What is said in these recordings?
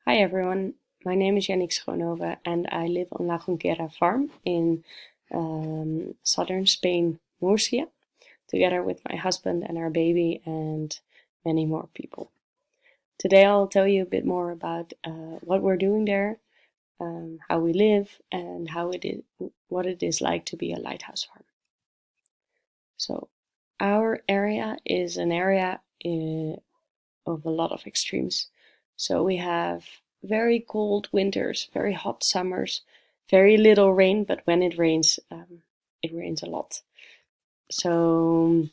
Hi everyone, my name is Yanniek Schoonhoven and I live on La Junquera farm in southern Spain, Murcia, together with my husband and our baby and many more people. Today I'll tell you a bit more about what we're doing there, how we live, and what it is like to be a lighthouse farm. So our area is an area of a lot of extremes. So we have very cold winters, very hot summers, very little rain, but when it rains a lot. So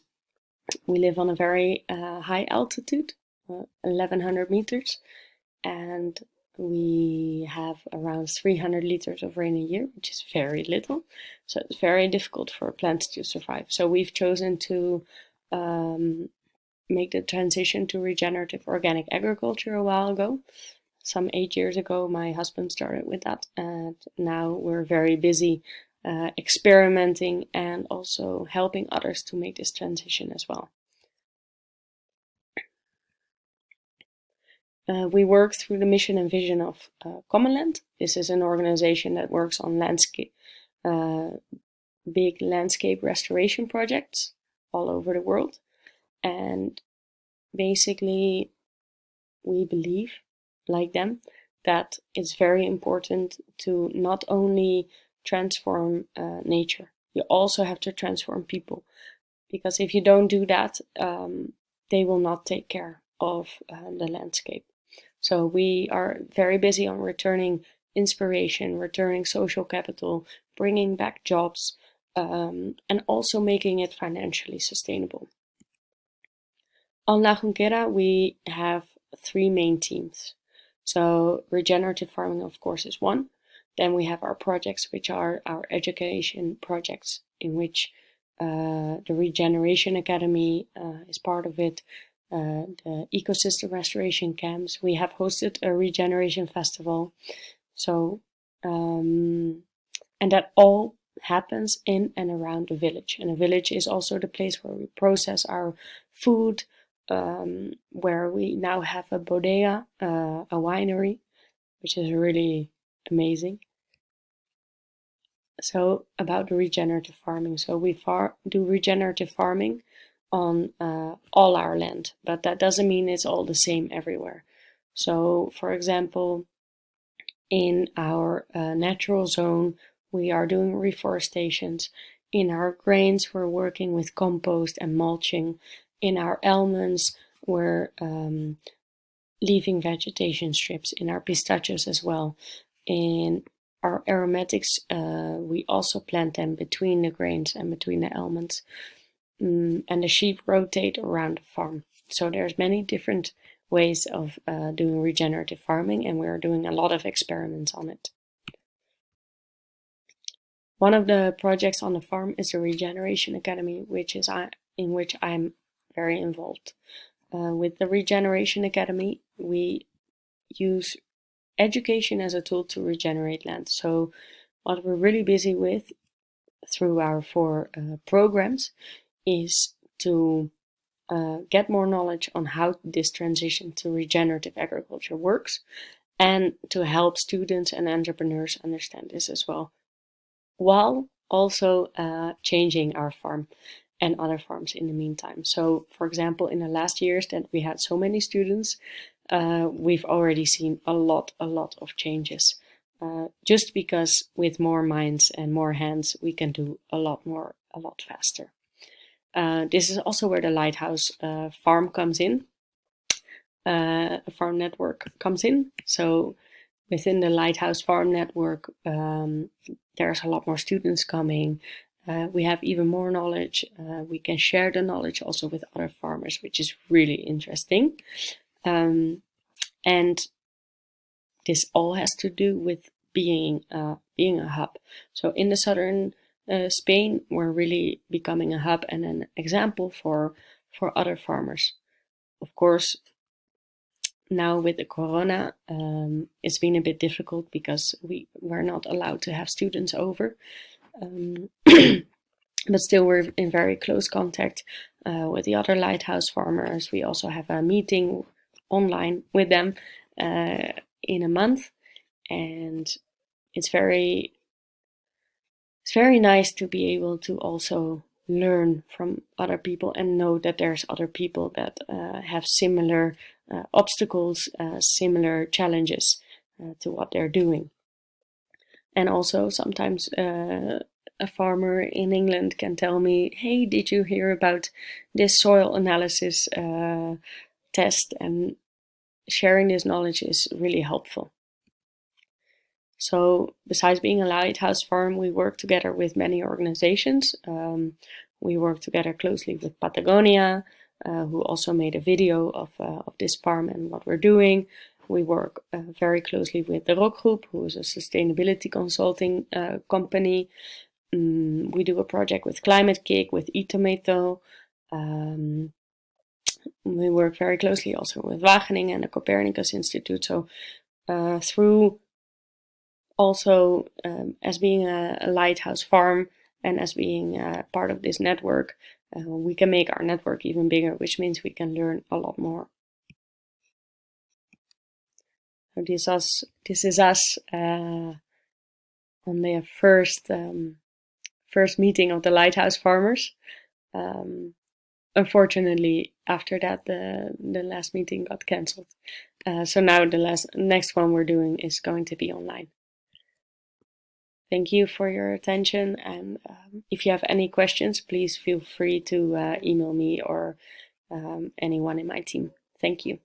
we live on a very high altitude, 1100 meters, and we have around 300 liters of rain a year, which is very little. So it's very difficult for plants to survive. So we've chosen to make the transition to regenerative organic agriculture a while ago. Some 8 years ago, my husband started with that, and now we're very busy experimenting and also helping others to make this transition as well. We work through the mission and vision of Commonland. This is an organization that works on big landscape restoration projects all over the world. And basically, we believe, like them, that it's very important to not only transform nature, you also have to transform people. Because if you don't do that, they will not take care of the landscape. So we are very busy on returning inspiration, returning social capital, bringing back jobs, and also making it financially sustainable. On La Junquera, we have 3 main teams. So regenerative farming, of course, is one. Then we have our projects, which are our education projects, in which the Regeneration Academy is part of it, the ecosystem restoration camps. We have hosted a regeneration festival. So, and that all happens in and around the village. And a village is also the place where we process our food, where we now have a bodega, a winery, which is really amazing. So about the regenerative farming. So we do regenerative farming on all our land, but that doesn't mean it's all the same everywhere. So for example, in our natural zone, we are doing reforestations. In our grains, we're working with compost and mulching. In our almonds, we're leaving vegetation strips. In our pistachios as well. In our aromatics, we also plant them between the grains and between the almonds. And the sheep rotate around the farm. So there's many different ways of doing regenerative farming, and we're doing a lot of experiments on it. One of the projects on the farm is the Regeneration Academy, in which I'm very involved. With the Regeneration Academy, we use education as a tool to regenerate land. So what we're really busy with through our 4 programs is to get more knowledge on how this transition to regenerative agriculture works, and to help students and entrepreneurs understand this as well, while also changing our farm and other farms in the meantime. So, for example, in the last years that we had so many students, we've already seen a lot of changes. Just because with more minds and more hands, we can do a lot more, a lot faster. This is also where the Lighthouse farm comes in, a farm network comes in. So within the Lighthouse farm network, there's a lot more students coming. We have even more knowledge. We can share the knowledge also with other farmers, which is really interesting. And this all has to do with being a hub. So in the southern Spain, we're really becoming a hub and an example for other farmers. Of course, now with the corona, it's been a bit difficult because we're not allowed to have students over. But still, we're in very close contact with the other lighthouse farmers. We also have a meeting online with them in a month, and it's very nice to be able to also learn from other people and know that there's other people that have similar obstacles, similar challenges to what they're doing. And also sometimes a farmer in England can tell me, hey, did you hear about this soil analysis test? And sharing this knowledge is really helpful. So besides being a lighthouse farm, we work together with many organizations. We work together closely with Patagonia, who also made a video of this farm and what we're doing. We work very closely with the Rock Group, who is a sustainability consulting company. We do a project with Climate Kick, with eTomato. We work very closely also with Wageningen and the Copernicus Institute. So through also as being a lighthouse farm and as being part of this network, we can make our network even bigger, which means we can learn a lot more. So this is us on the first meeting of the lighthouse farmers. Unfortunately, after that, the last meeting got cancelled. So now the next one we're doing is going to be online. Thank you for your attention, and if you have any questions, please feel free to email me or anyone in my team. Thank you.